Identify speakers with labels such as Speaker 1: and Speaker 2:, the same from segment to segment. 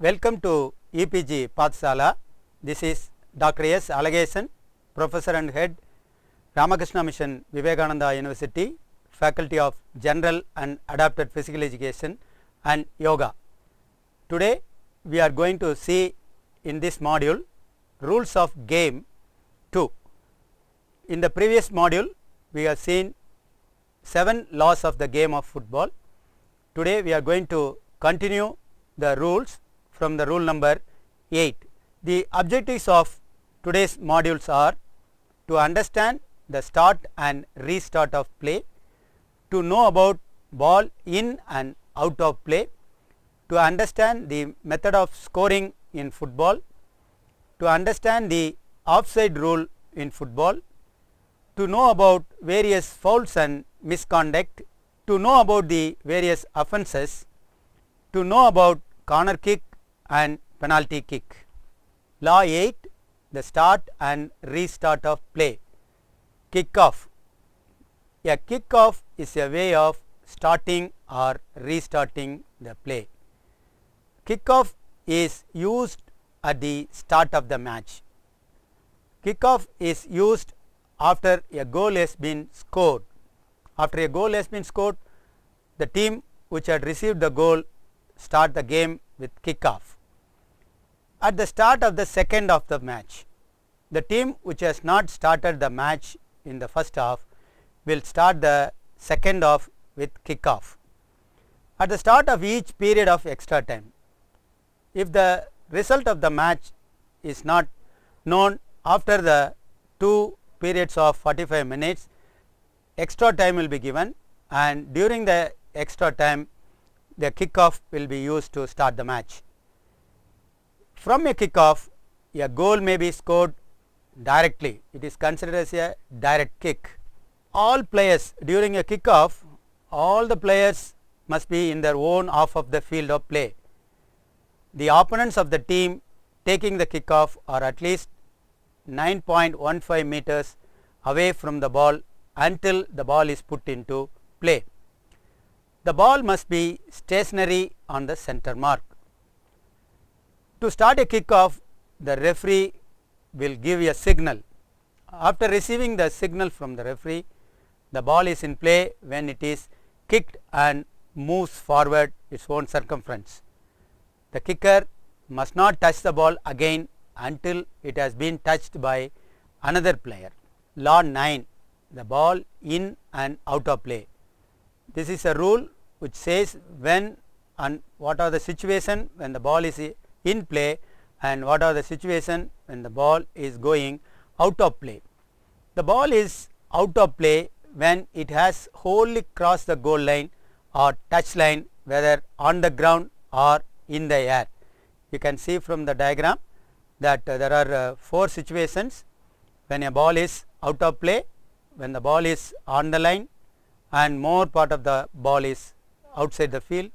Speaker 1: Welcome to EPG Pathsala. This is Dr. S. Alagasan, Professor and Head, Ramakrishna Mission, Vivekananda University, Faculty of General and Adapted Physical Education and Yoga. Today we are going to see in this module rules of game 2. In the previous module we have seen 7 laws of the game of football. Today we are going to continue the rules from the rule number 8. The objectives of today's modules are to understand the start and restart of play, to know about ball in and out of play, to understand the method of scoring in football, to understand the offside rule in football, to know about various fouls and misconduct, to know about the various offences, to know about corner kick and penalty kick. Law 8, the start and restart of play. Kick-off. A kick-off is a way of starting or restarting the play. Kick-off is used at the start of the match. Kick-off is used after a goal has been scored. After a goal has been scored, the team which had received the goal start the game with kick-off. At the start of the second of the match, the team which has not started the match in the first half will start the second half with kick-off. At the start of each period of extra time, if the result of the match is not known after the 2 periods of 45 minutes, extra time will be given, and during the extra time the kick-off will be used to start the match. From a kick-off, a goal may be scored directly. It is considered as a direct kick. All players during a kick-off, all the players must be in their own half of the field of play. The opponents of the team taking the kick-off are at least 9.15 meters away from the ball until the ball is put into play. The ball must be stationary on the center mark. To start a kick-off, the referee will give a signal. After receiving the signal from the referee, the ball is in play when it is kicked and moves forward its own circumference. The kicker must not touch the ball again until it has been touched by another player. Law 9, the ball in and out of play. This is a rule which says when and what are the situation when the ball is in play and what are the situation when the ball is going out of play. The ball is out of play when it has wholly crossed the goal line or touch line, whether on the ground or in the air. You can see from the diagram that there are 4 situations when a ball is out of play, when the ball is on the line and more part of the ball is outside the field.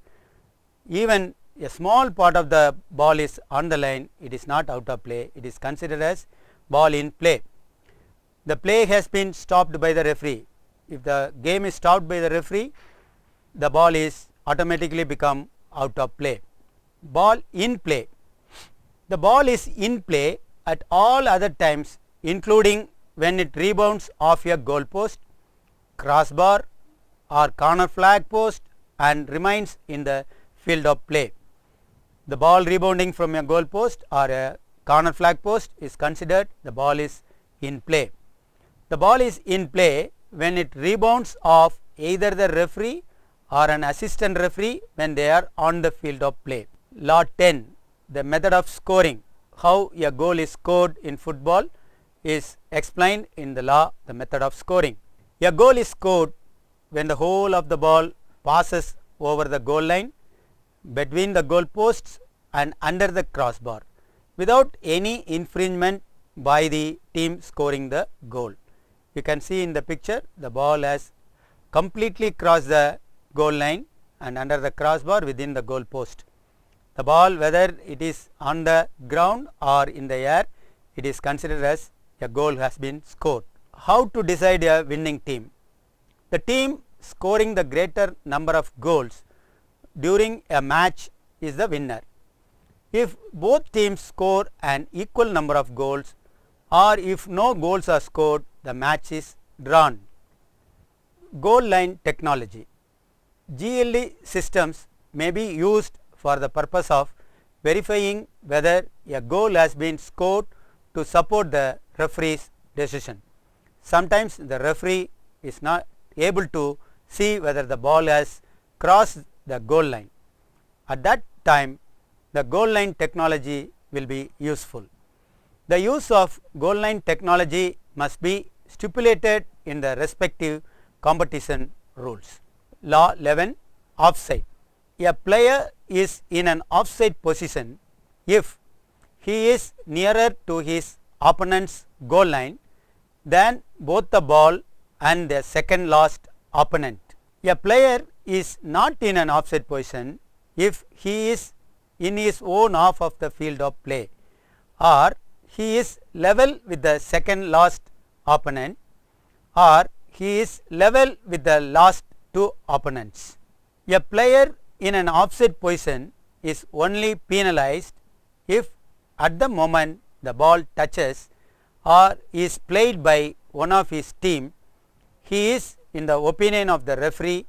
Speaker 1: Even a small part of the ball is on the line, it is not out of play, it is considered as ball in play. The play has been stopped by the referee. If the game is stopped by the referee, the ball is automatically become out of play. Ball in play. The ball is in play at all other times, including when it rebounds off a goal post, crossbar or corner flag post and remains in the field of play. The ball rebounding from a goal post or a corner flag post is considered the ball is in play. The ball is in play when it rebounds off either the referee or an assistant referee when they are on the field of play. Law 10, the method of scoring. How a goal is scored in football is explained in the law, the method of scoring. A goal is scored when the whole of the ball passes over the goal line, between the goal posts and under the crossbar without any infringement by the team scoring the goal. You can see in the picture the ball has completely crossed the goal line and under the crossbar within the goal post. The ball, whether it is on the ground or in the air, it is considered as a goal has been scored. How to decide a winning team? The team scoring the greater number of goals during a match is the winner. if both teams score an equal number of goals or if no goals are scored, the match is drawn. Goal line technology. GLE systems may be used for the purpose of verifying whether a goal has been scored to support the referee's decision. Sometimes the referee is not able to see whether the ball has crossed the goal line. At that time, the goal line technology will be useful. The use of goal line technology must be stipulated in the respective competition rules. Law 11. Offside. A player is in an offside position if he is nearer to his opponent's goal line than both the ball and the second last opponent. A player is not in an offside position if he is in his own half of the field of play, or he is level with the second last opponent, or he is level with the last two opponents. A player in an offside position is only penalized if at the moment the ball touches or is played by one of his team, he is, in the opinion of the referee,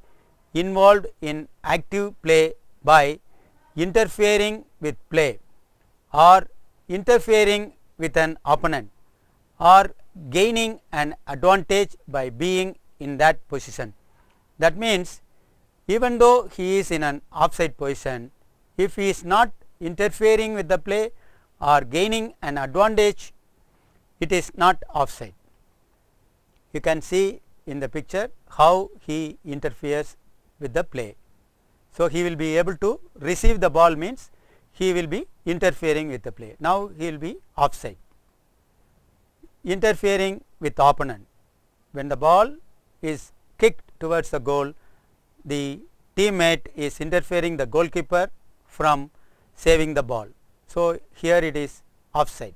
Speaker 1: involved in active play by interfering with play or interfering with an opponent or gaining an advantage by being in that position. That means, even though he is in an offside position, if he is not interfering with the play or gaining an advantage, it is not offside. You can see in the picture how he interferes with the play. So, he will be able to receive the ball, means he will be interfering with the play. Now, he will be offside. Interfering with opponent. When the ball is kicked towards the goal, the teammate is interfering the goalkeeper from saving the ball. So, here it is offside.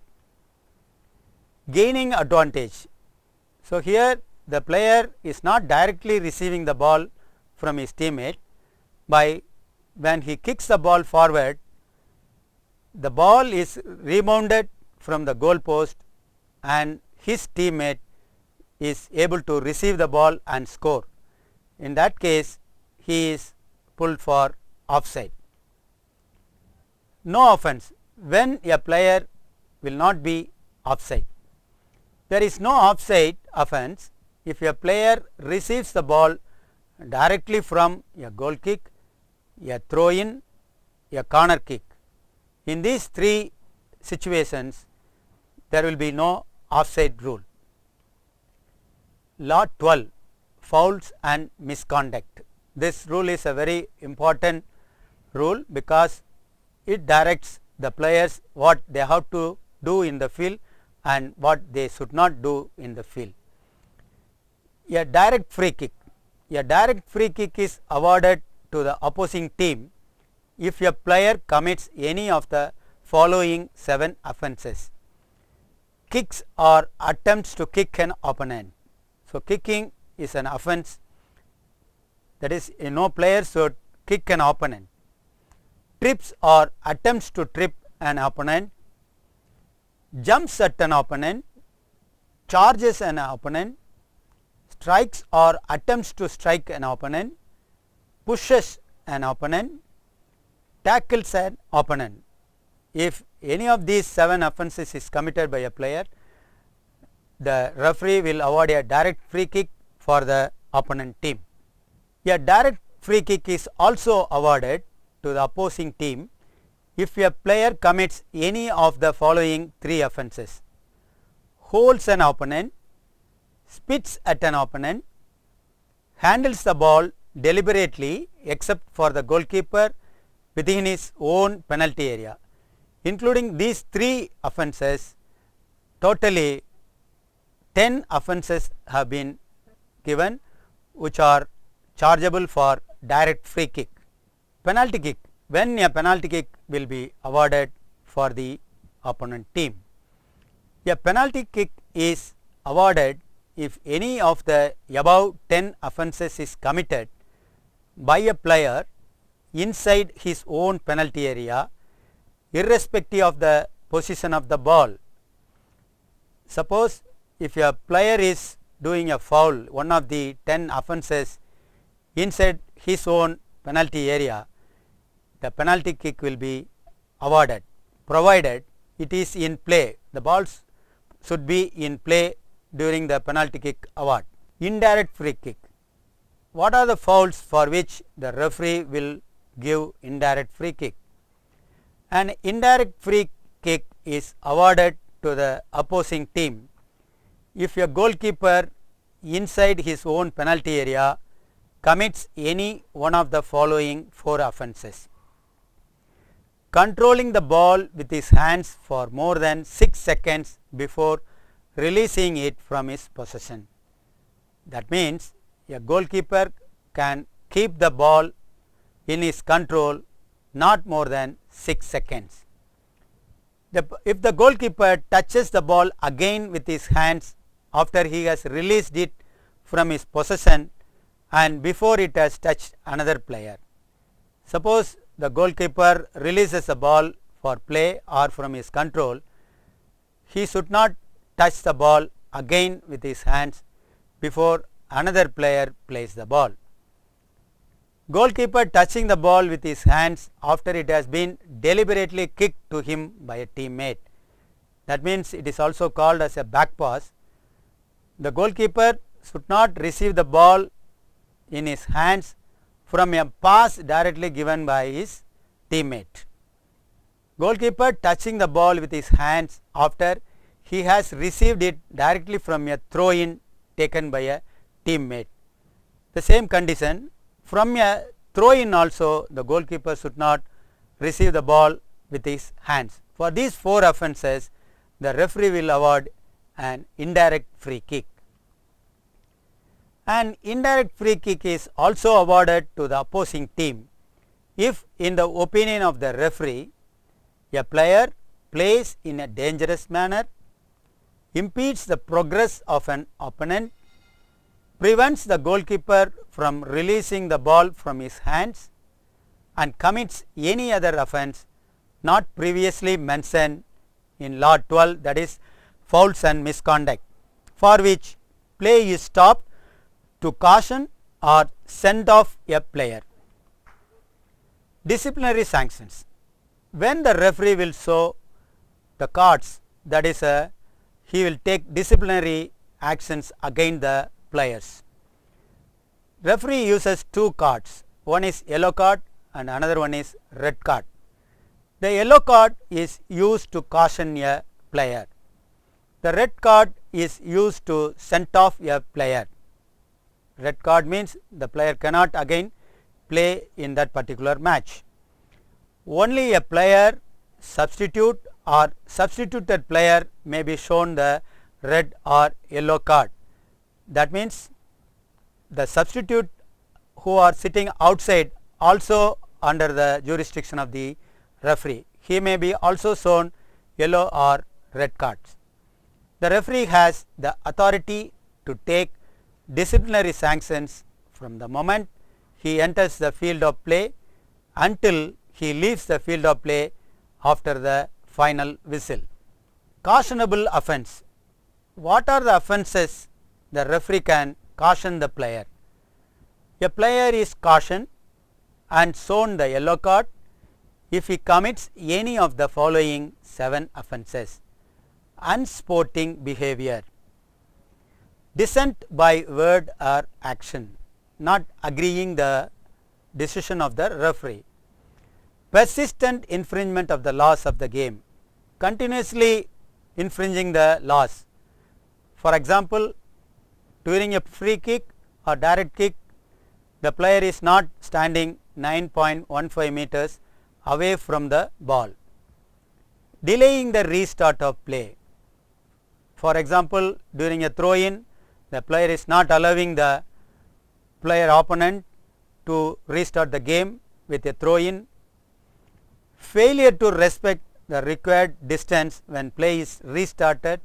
Speaker 1: Gaining advantage. So, here the player is not directly receiving the ball from his teammate. By when he kicks the ball forward, the ball is rebounded from the goal post and his teammate is able to receive the ball and score. In that case, he is pulled for offside. No offence. When a player will not be offside. There is no offside offence if a player receives the ball directly from a goal kick, a throw in, a corner kick. In these three situations, there will be no offside rule. Law 12. Fouls and misconduct. This rule is a very important rule because it directs the players what they have to do in the field and what they should not do in the field. A direct free kick. A direct free kick is awarded to the opposing team if a player commits any of the following 7 offences. Kicks or attempts to kick an opponent. So, kicking is an offence, that is, no player should kick an opponent. Trips or attempts to trip an opponent, jumps at an opponent, charges an opponent, strikes or attempts to strike an opponent, pushes an opponent, tackles an opponent. If any of these 7 offences is committed by a player, the referee will award a direct free kick for the opponent team. A direct free kick is also awarded to the opposing team if a player commits any of the following 3 offences: holds an opponent, spits at an opponent, handles the ball deliberately except for the goalkeeper within his own penalty area. Including these 3 offences, totally 10 offences have been given which are chargeable for direct free kick. Penalty kick. When a penalty kick will be awarded for the opponent team. A penalty kick is awarded if any of the above 10 offences is committed by a player inside his own penalty area irrespective of the position of the ball. Suppose if a player is doing a foul, one of the 10 offences inside his own penalty area, the penalty kick will be awarded, provided it is in play. The balls should be in play during the penalty kick award. Indirect free kick. What are the fouls for which the referee will give indirect free kick? An indirect free kick is awarded to the opposing team if a goalkeeper inside his own penalty area commits any one of the following 4 offences: controlling the ball with his hands for more than 6 seconds before releasing it from his possession. That means a goalkeeper can keep the ball in his control not more than 6 seconds. If the goalkeeper touches the ball again with his hands after he has released it from his possession and before it has touched another player. Suppose the goalkeeper releases the ball for play or from his control, he should not touch the ball again with his hands before another player plays the ball. Goalkeeper touching the ball with his hands after it has been deliberately kicked to him by a teammate. That means it is also called as a back pass. The goalkeeper should not receive the ball in his hands from a pass directly given by his teammate. Goalkeeper touching the ball with his hands after he has received it directly from a throw-in taken by a teammate. The same condition, from a throw-in also the goalkeeper should not receive the ball with his hands. For these 4 offences, the referee will award an indirect free kick. An indirect free kick is also awarded to the opposing team if, in the opinion of the referee, a player plays in a dangerous manner, impedes the progress of an opponent, prevents the goalkeeper from releasing the ball from his hands, and commits any other offence not previously mentioned in Law 12, that is fouls and misconduct, for which play is stopped to caution or send off a player. Disciplinary sanctions. When the referee will show the cards, that is he will take disciplinary actions against the players. Referee uses 2 cards, one is yellow card and another one is red card. The yellow card is used to caution a player. The red card is used to send off a player. Red card means the player cannot again play in that particular match. Only a player, substitute or substituted player may be shown the red or yellow card. That means the substitute who are sitting outside also under the jurisdiction of the referee, he may be also shown yellow or red cards. The referee has the authority to take disciplinary sanctions from the moment he enters the field of play until he leaves the field of play after the final whistle. Cautionable offence. What are the offences the referee can caution the player? A player is cautioned and shown the yellow card if he commits any of the following 7 offences: unsporting behavior, dissent by word or action, not agreeing the decision of the referee, persistent infringement of the laws of the game, continuously infringing the laws. For example, during a free kick or direct kick, the player is not standing 9.15 meters away from the ball. Delaying the restart of play. For example, during a throw-in, the player is not allowing the player opponent to restart the game with a throw-in. Failure to respect the required distance when play is restarted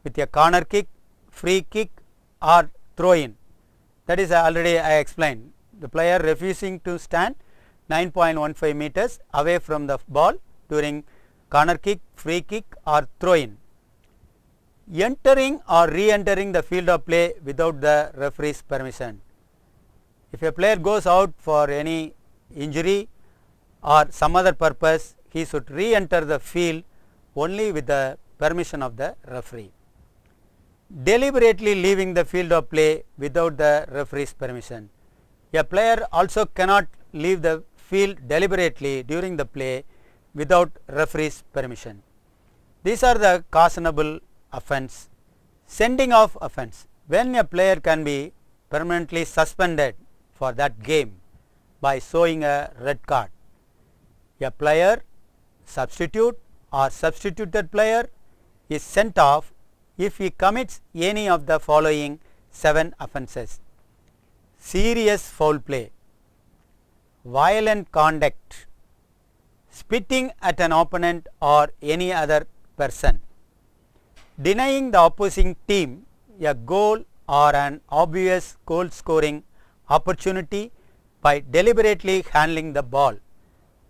Speaker 1: with a corner kick, free kick or throw-in. That is already I explained. The player refusing to stand 9.15 meters away from the ball during corner kick, free kick or throw in. Entering or re-entering the field of play without the referee's permission. If a player goes out for any injury or some other purpose, he should re-enter the field only with the permission of the referee. Deliberately leaving the field of play without the referee's permission. A player also cannot leave the field deliberately during the play without referee's permission. These are the cautionable offence. Sending off offence. When a player can be permanently suspended for that game by showing a red card. A player, substitute or substituted player is sent off if he commits any of the following 7 offences: serious foul play, violent conduct, spitting at an opponent or any other person, denying the opposing team a goal or an obvious goal scoring opportunity by deliberately handling the ball.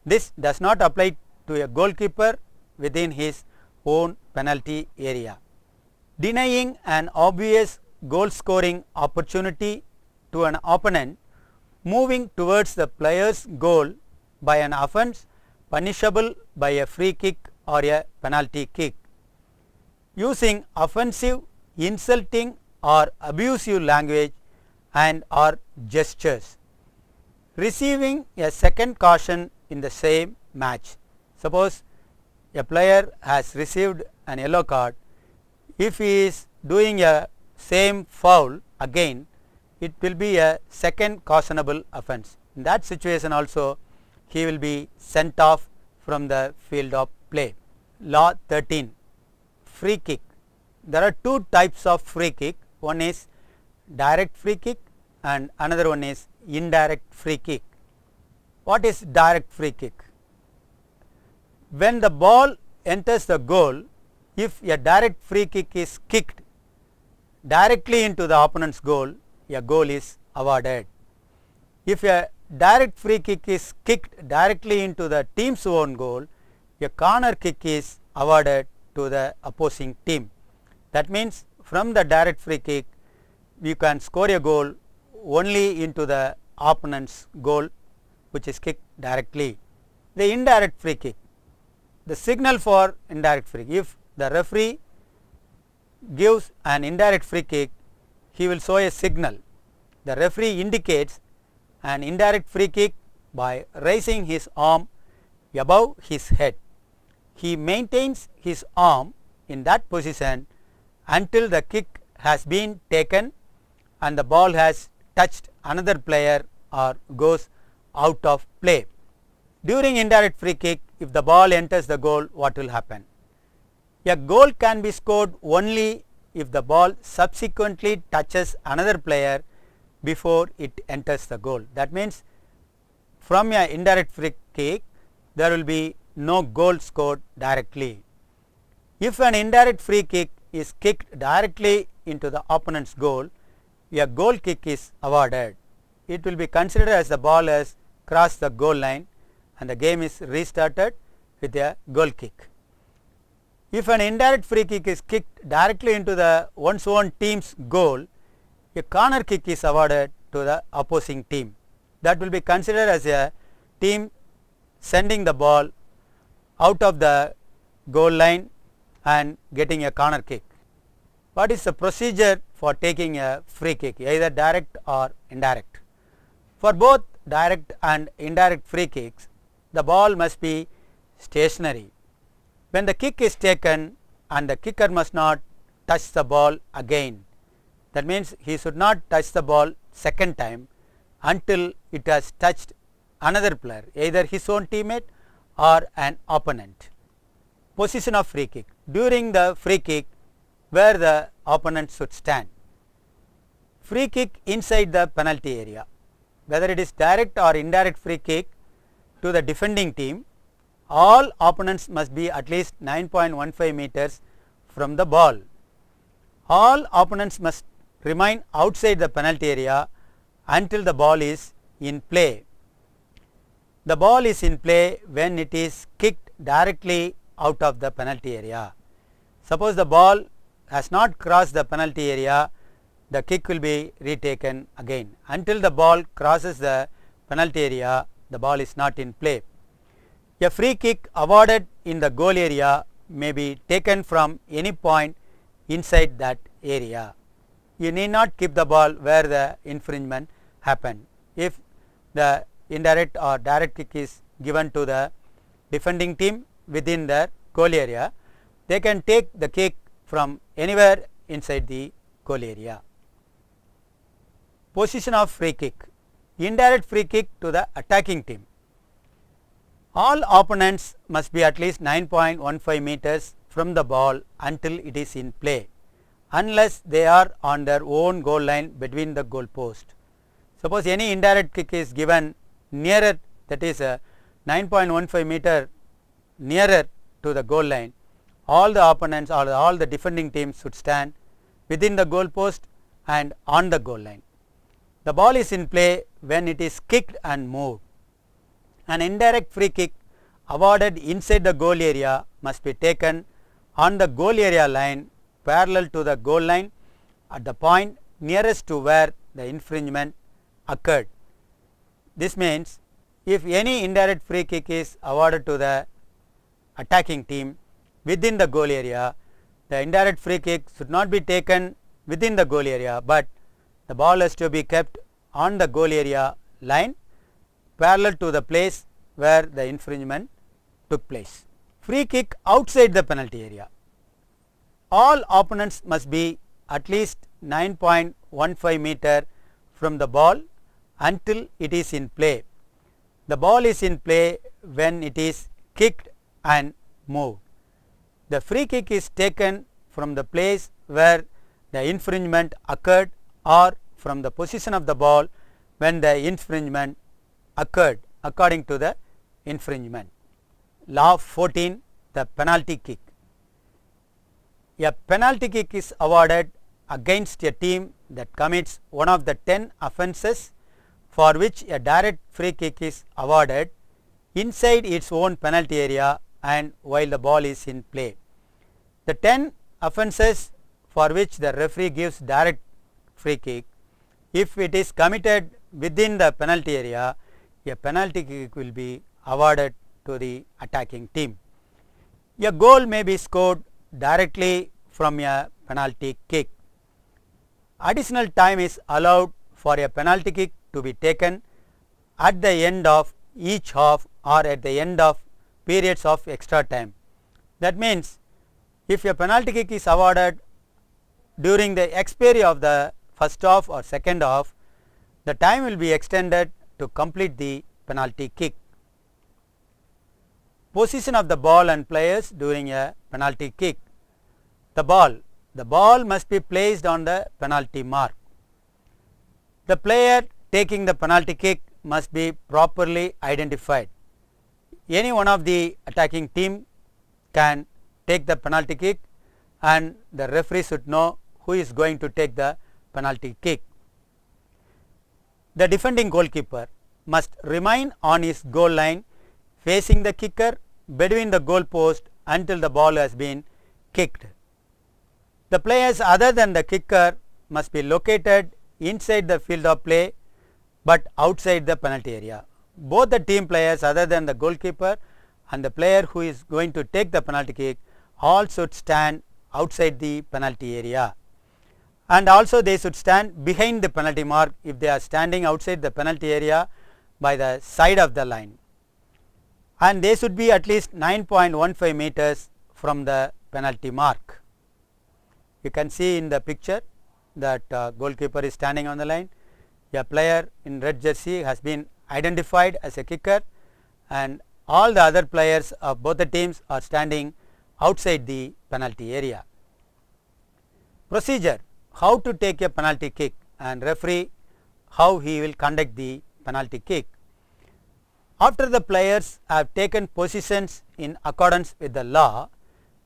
Speaker 1: This does not apply to a goalkeeper within his own penalty area. Denying an obvious goal scoring opportunity to an opponent moving towards the player's goal by an offence punishable by a free kick or a penalty kick. Using offensive, insulting or abusive language and or gestures. Receiving a second caution in the same match. Suppose a player has received an yellow card. If he is doing a same foul again, it will be a second cautionable offence. In that situation also he will be sent off from the field of play. Law 13. Free kick. There are 2 types of free kick. One is direct free kick and another one is indirect free kick. What is direct free kick? When the ball enters the goal, if a direct free kick is kicked directly into the opponent's goal, a goal is awarded. If a direct free kick is kicked directly into the team's own goal, a corner kick is awarded to the opposing team. That means from the direct free kick you can score a goal only into the opponent's goal which is kicked directly. The indirect free kick. The signal for indirect free kick. If the referee gives an indirect free kick, he will show a signal. The referee indicates an indirect free kick by raising his arm above his head. He maintains his arm in that position until the kick has been taken and the ball has touched another player or goes out of play. During indirect free kick, if the ball enters the goal, what will happen? A goal can be scored only if the ball subsequently touches another player before it enters the goal. That means from a indirect free kick there will be no goal scored directly. If an indirect free kick is kicked directly into the opponent's goal, a goal kick is awarded. It will be considered as the ball has crossed the goal line and the game is restarted with a goal kick. If an indirect free kick is kicked directly into the one's own team's goal, a corner kick is awarded to the opposing team. That will be considered as a team sending the ball out of the goal line and getting a corner kick. What is the procedure for taking a free kick, either direct or indirect? For both direct and indirect free kicks, the ball must be stationary. When the kick is taken and the kicker must not touch the ball again, that means he should not touch the ball second time until it has touched another player, either his own teammate or an opponent. Position of free kick. During the free kick, where the opponent should stand. Free kick inside the penalty area. Whether it is direct or indirect free kick to the defending team, all opponents must be at least 9.15 meters from the ball. All opponents must remain outside the penalty area until the ball is in play. The ball is in play when it is kicked directly out of the penalty area. Suppose the ball has not crossed the penalty area, the kick will be retaken again. Until the ball crosses the penalty area, the ball is not in play. A free kick awarded in the goal area may be taken from any point inside that area. You need not keep the ball where the infringement happened. If the indirect or direct kick is given to the defending team within their goal area, they can take the kick from anywhere inside the goal area. Position of free kick. Indirect free kick to the attacking team. All opponents must be at least 9.15 meters from the ball until it is in play, unless they are on their own goal line between the goal post. Suppose any indirect kick is given nearer, that is 9.15 meter nearer to the goal line, all the opponents or all the defending teams should stand within the goal post and on the goal line. The ball is in play when it is kicked and moved. An indirect free kick awarded inside the goal area must be taken on the goal area line parallel to the goal line at the point nearest to where the infringement occurred. This means if any indirect free kick is awarded to the attacking team within the goal area, the indirect free kick should not be taken within the goal area, but the ball has to be kept on the goal area line parallel to the place where the infringement took place. Free kick outside the penalty area. All opponents must be at least 9.15 meter from the ball until it is in play. The ball is in play when it is kicked and moved. The free kick is taken from the place where the infringement occurred or from the position of the ball when the infringement occurred according to the infringement. Law 14, the penalty kick. A penalty kick is awarded against a team that commits one of the 10 offences for which a direct free kick is awarded inside its own penalty area and while the ball is in play. The 10 offences for which the referee gives direct free kick, if it is committed within the penalty area, a penalty kick will be awarded to the attacking team. A goal may be scored directly from a penalty kick. Additional time is allowed for a penalty kick to be taken at the end of each half or at the end of periods of extra time. That means if a penalty kick is awarded during the expiry of the first half or second half, the time will be extended to complete the penalty kick. Position of the ball and players during a penalty kick. The ball must be placed on the penalty mark. The player taking the penalty kick must be properly identified. Any one of the attacking team can take the penalty kick and the referee should know who is going to take the penalty kick. The defending goalkeeper must remain on his goal line facing the kicker between the goal post until the ball has been kicked. The players other than the kicker must be located inside the field of play but outside the penalty area. Both the team players other than the goalkeeper and the player who is going to take the penalty kick all should stand outside the penalty area, and also they should stand behind the penalty mark if they are standing outside the penalty area by the side of the line, and they should be at least 9.15 meters from the penalty mark. You can see in the picture that goalkeeper is standing on the line. A player in red jersey has been identified as a kicker and all the other players of both the teams are standing outside the penalty area. Procedure: how to take a penalty kick, and referee how he will conduct the penalty kick. After the players have taken positions in accordance with the law,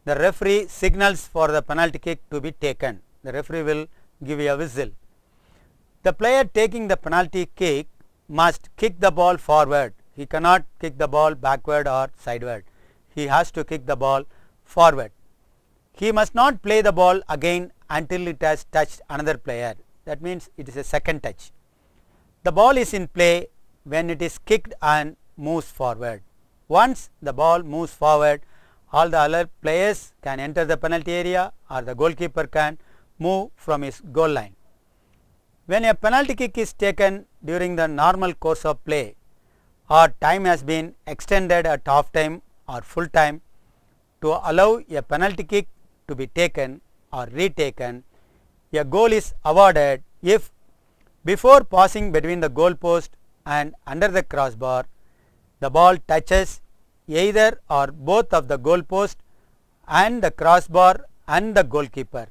Speaker 1: the referee signals for the penalty kick to be taken. The referee will give a whistle. The player taking the penalty kick must kick the ball forward. He cannot kick the ball backward or sideward. he has to kick the ball forward. He must not play the ball again until it has touched another player. That means it is a second touch. The ball is in play when it is kicked and moves forward. Once the ball moves forward, all the other players can enter the penalty area or the goalkeeper can move from his goal line. When a penalty kick is taken during the normal course of play or time has been extended at half time or full time, to allow a penalty kick to be taken or retaken, a goal is awarded if before passing between the goal post and under the crossbar, the ball touches either or both of the goal post and the crossbar and the goalkeeper.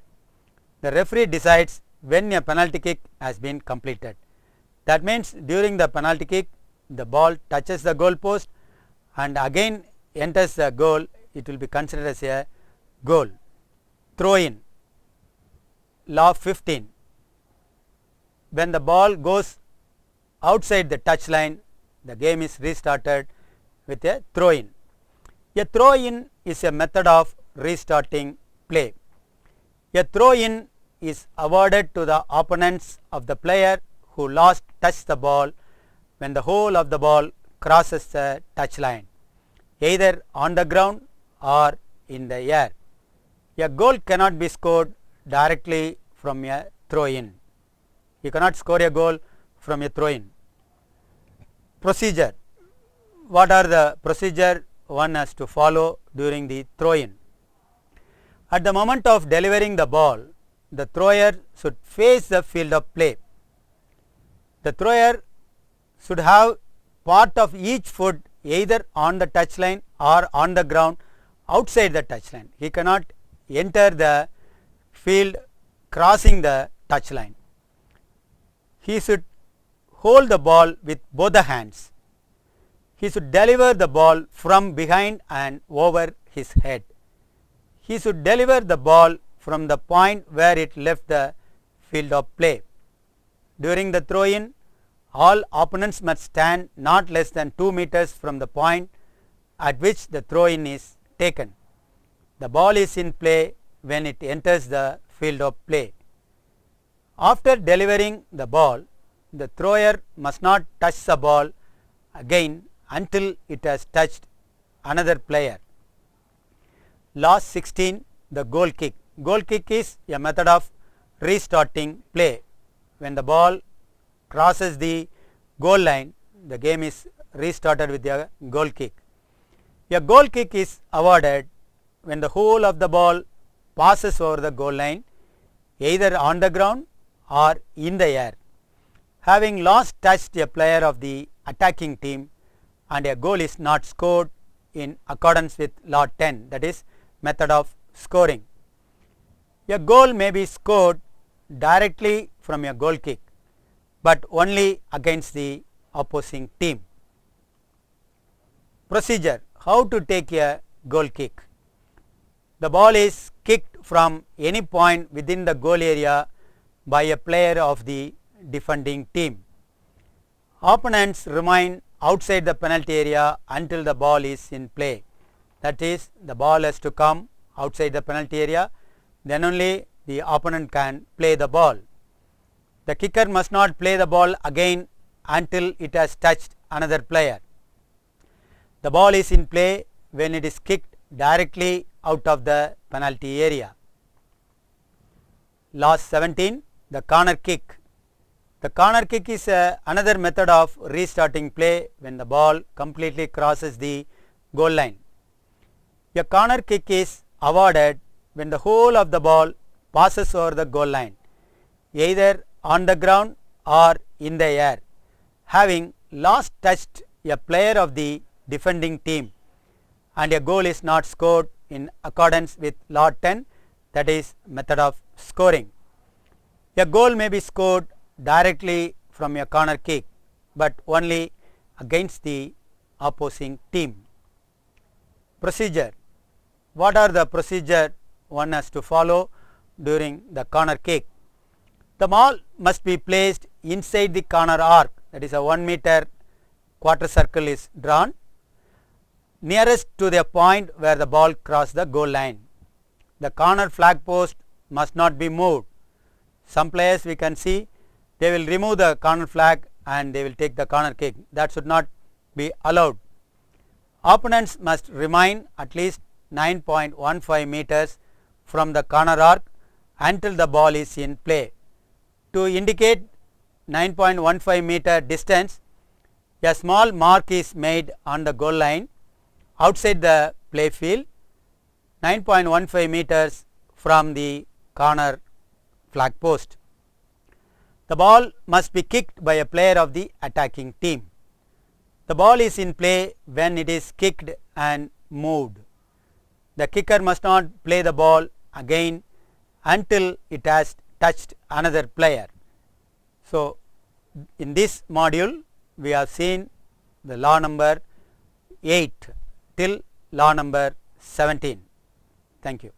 Speaker 1: The referee decides when a penalty kick has been completed. That means during the penalty kick, the ball touches the goal post and again enters the goal, it will be considered as a goal. Throw in. Law 15. When the ball goes outside the touch line, the game is restarted with a throw in. A throw in is a method of restarting play. A throw in is awarded to the opponents of the player who last touched the ball when the whole of the ball crosses the touch line, either on the ground or in the air. A goal cannot be scored directly from a throw in. You cannot score a goal from a throw in. Procedure. What are the procedure one has to follow during the throw in? At the moment of delivering the ball, the thrower should face the field of play. The thrower should have part of each foot either on the touch line or on the ground outside the touch line. He cannot enter the field crossing the touch line. He should hold the ball with both the hands. He should deliver the ball from behind and over his head. He should deliver the ball from the point where it left the field of play. During the throw in, all opponents must stand not less than 2 meters from the point at which the throw in is taken. The ball is in play when it enters the field of play. After delivering the ball, the thrower must not touch the ball again until it has touched another player. Law 16. The goal kick. Goal kick is a method of restarting play. When the ball crosses the goal line, the game is restarted with a goal kick. A goal kick is awarded when the whole of the ball passes over the goal line, either on the ground or in the air, having last touched a player of the attacking team, and a goal is not scored in accordance with law 10, that is method of scoring. A goal may be scored directly from a goal kick, but only against the opposing team. Procedure. How to take a goal kick? The ball is kicked from any point within the goal area by a player of the defending team. Opponents remain outside the penalty area until the ball is in play. That is, the ball has to come outside the penalty area, then only the opponent can play the ball. The kicker must not play the ball again until it has touched another player. The ball is in play when it is kicked directly out of the penalty area. Law 17. The corner kick. The corner kick is another method of restarting play when the ball completely crosses the goal line. A corner kick is awarded when the whole of the ball passes over the goal line, either on the ground or in the air, having last touched a player of the defending team, and a goal is not scored in accordance with law 10, that is method of scoring. A goal may be scored directly from a corner kick, but only against the opposing team. Procedure. What are the procedure one has to follow during the corner kick? The ball must be placed inside the corner arc, that is a 1 meter quarter circle is drawn. nearest to the point where the ball crossed the goal line. The corner flag post must not be moved. Some players we can see they will remove the corner flag and they will take the corner kick. That should not be allowed. Opponents must remain at least 9.15 meters from the corner arc until the ball is in play. To indicate 9.15 meter distance, a small mark is made on the goal line outside the play field 9.15 meters from the corner flag post. The ball must be kicked by a player of the attacking team. The ball is in play when it is kicked and moved. The kicker must not play the ball again until it has touched another player. So, in this module we have seen the law number 8 till law number 17. Thank you.